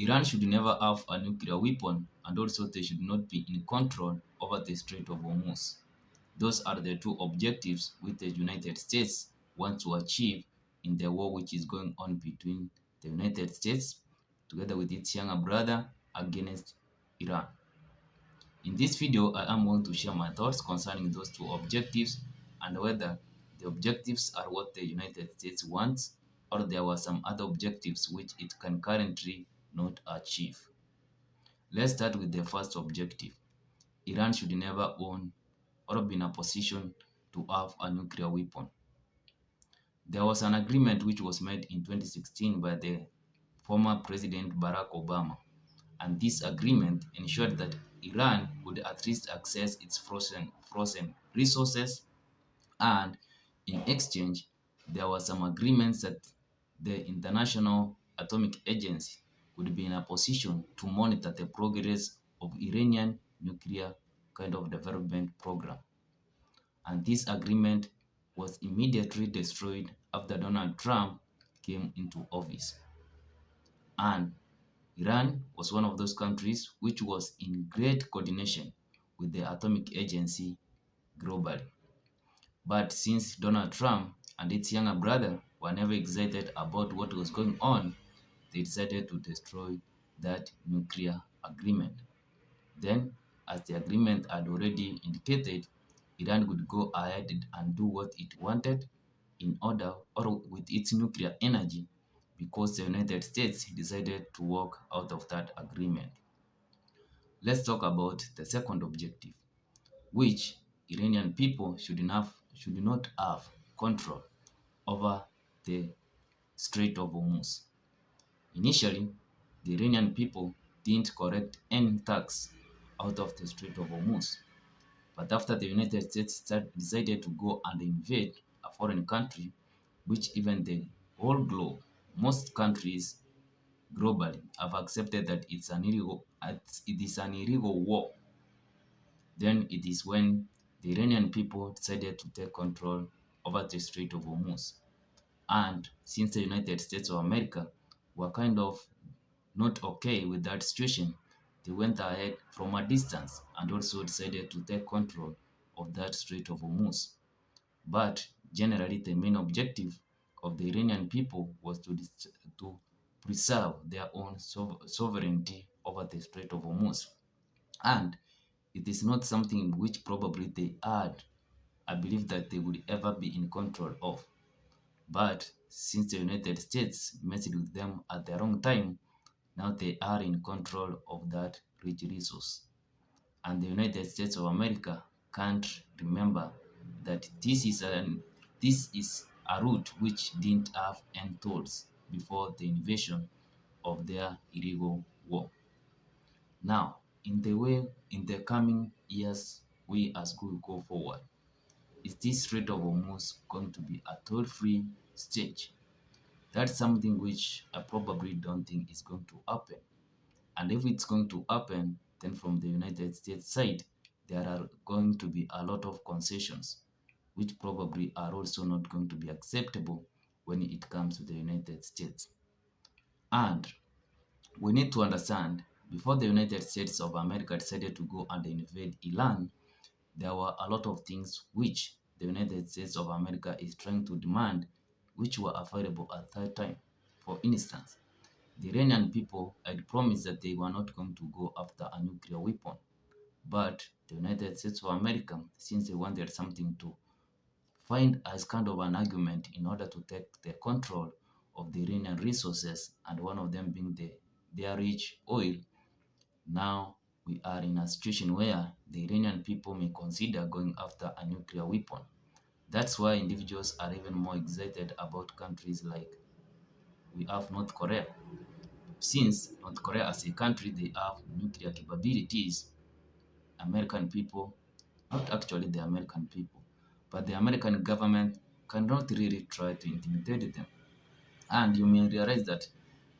Iran should never have a nuclear weapon, and also they should not be in control over the Strait of Hormuz. Those are the two objectives which the United States want to achieve in the war which is going on between the United States together with its younger brother against Iran. In this video, I am going to share my thoughts concerning those two objectives and whether the objectives are what the United States wants or there were some other objectives which it can currently not achieve. Let's start with the first objective. Iran should never own or be in a position to have a nuclear weapon. There was an agreement which was made in 2016 by the former President Barack Obama, and this agreement ensured that Iran would at least access its frozen resources, and in exchange, there were some agreements that the International Atomic Agency would be in a position to monitor the progress of Iranian nuclear kind of development program. And this agreement was immediately destroyed after Donald Trump came into office. And Iran was one of those countries which was in great coordination with the Atomic Agency globally. But since Donald Trump and its younger brother were never excited about what was going on, they decided to destroy that nuclear agreement. Then, as the agreement had already indicated, Iran would go ahead and do what it wanted in order or with its nuclear energy because the United States decided to walk out of that agreement. Let's talk about the second objective, which Iranian people should not have control over the Strait of Hormuz. Initially, the Iranian people didn't collect any tax out of the Strait of Hormuz. But after the United States decided to go and invade a foreign country, which even the whole globe, most countries globally have accepted that it is an illegal war, then it is when the Iranian people decided to take control over the Strait of Hormuz. And since the United States of America were kind of not okay with that situation, they went ahead from a distance and also decided to take control of that Strait of Hormuz. But generally, the main objective of the Iranian people was to preserve their own sovereignty over the Strait of Hormuz. And it is not something which probably they had, I believe that they would ever be in control of. But since the United States messed with them at the wrong time, now they are in control of that rich resource. And the United States of America can't remember that this is a route which didn't have any tolls before the invasion of their illegal war. Now, in the coming years, we as we go forward, is this Strait of Hormuz going to be a toll-free stage? That's something which I probably don't think is going to happen. And if it's going to happen, then from the United States side, there are going to be a lot of concessions, which probably are also not going to be acceptable when it comes to the United States. And we need to understand, before the United States of America decided to go and invade Iran, there were a lot of things which the United States of America is trying to demand, which were available at that time. For instance, the Iranian people had promised that they were not going to go after a nuclear weapon. But the United States of America, since they wanted something to find as kind of an argument in order to take the control of the Iranian resources, and one of them being their rich oil, now we are in a situation where the Iranian people may consider going after a nuclear weapon. That's why individuals are even more excited about countries like we have North Korea. Since North Korea as a country, they have nuclear capabilities, American people, not actually the American people, but the American government cannot really try to intimidate them. And you may realize that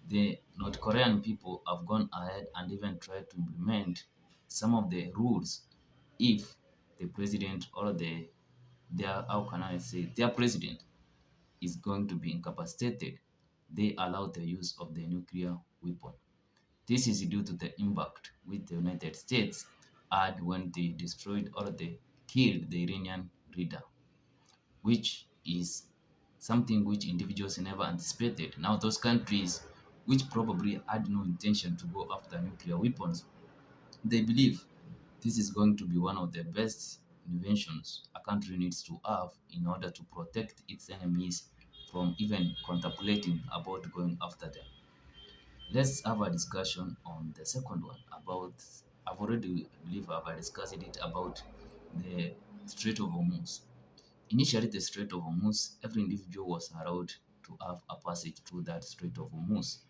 the North Korean people have gone ahead and even tried to implement some of the rules if the president or their president is going to be incapacitated, they allow the use of the nuclear weapon. This is due to the impact which the United States had when they destroyed or they killed the Iranian leader, which is something which individuals never anticipated. Now, those countries which probably had no intention to go after nuclear weapons, they believe this is going to be one of the best inventions a country needs to have in order to protect its enemies from even contemplating about going after them. Let's have a discussion on the second one about, I've already believe I've discussed it about the Strait of Hormuz. Initially, the Strait of Hormuz, every individual was allowed to have a passage through that Strait of Hormuz.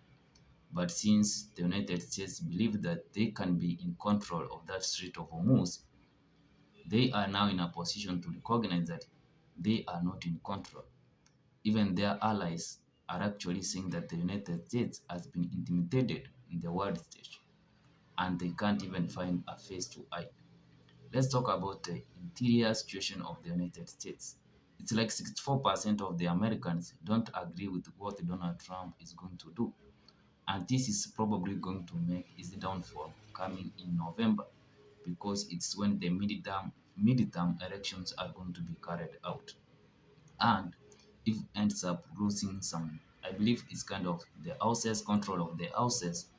But since the United States believe that they can be in control of that Strait of Hormuz, they are now in a position to recognize that they are not in control. Even their allies are actually saying that the United States has been intimidated in the world stage and they can't even find a face to hide. Let's talk about the interior situation of the United States. It's like 64% of the Americans don't agree with what Donald Trump is going to do. And this is probably going to make his downfall coming in November because it's when the midterm elections are going to be carried out. And if ends up losing some, I believe it's kind of the houses, control of the houses,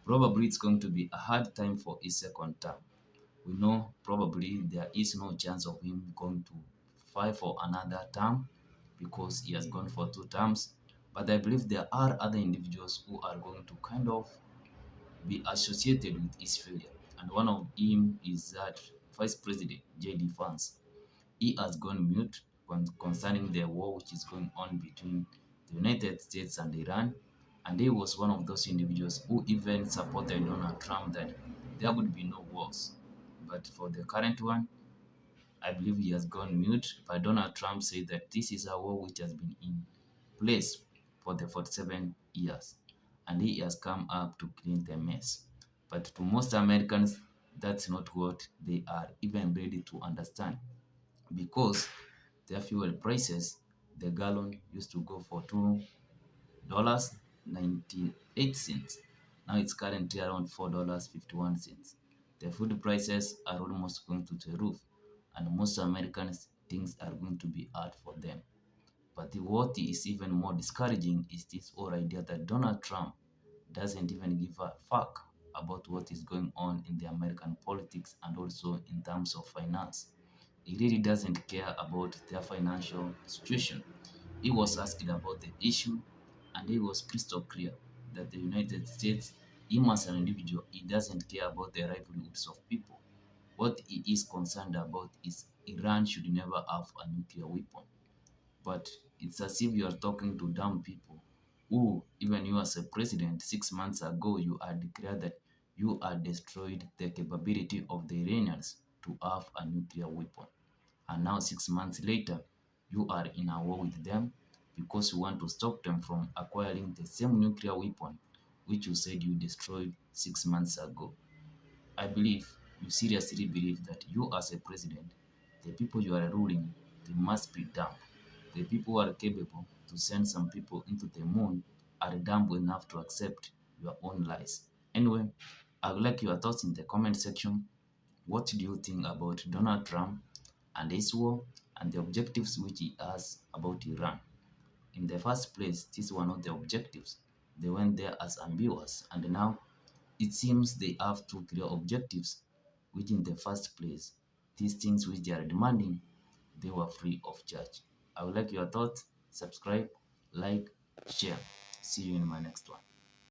probably it's going to be a hard time for his second term. We know probably there is no chance of him going to fight for another term because he has gone for two terms. But I believe there are other individuals who are going to kind of be associated with his failure. And one of him is that Vice President J.D. Vance. He has gone mute concerning the war which is going on between the United States and Iran. And he was one of those individuals who even supported Donald Trump that there would be no wars. But for the current one, I believe he has gone mute. But Donald Trump said that this is a war which has been in place for the 47 years. And he has come up to clean the mess. But to most Americans, that's not what they are even ready to understand because their fuel prices, the gallon used to go for $2.98. Now it's currently around $4.51. The food prices are almost going to the roof, and most Americans things are going to be hard for them. But what is even more discouraging is this whole idea that Donald Trump doesn't even give a fuck about what is going on in the American politics and also in terms of finance. He really doesn't care about their financial situation. He was asked about the issue and he was crystal clear that the United States, him as an individual, he doesn't care about the livelihoods of people. What he is concerned about is Iran should never have a nuclear weapon. But it's as if you are talking to dumb people who, even you as a president, 6 months ago, you had declared that you had destroyed the capability of the Iranians to have a nuclear weapon. And now, 6 months later, you are in a war with them because you want to stop them from acquiring the same nuclear weapon which you said you destroyed 6 months ago. I believe, you seriously believe that you as a president, the people you are ruling, they must be dumb. The people who are capable to send some people into the moon are dumb enough to accept your own lies. Anyway, I would like your thoughts in the comment section. What do you think about Donald Trump and his war and the objectives which he has about Iran? In the first place, these were not the objectives. They went there as ambiguous, and now it seems they have two clear objectives, which in the first place, these things which they are demanding, they were free of charge. I would like your thoughts. Subscribe, like, share. See you in my next one.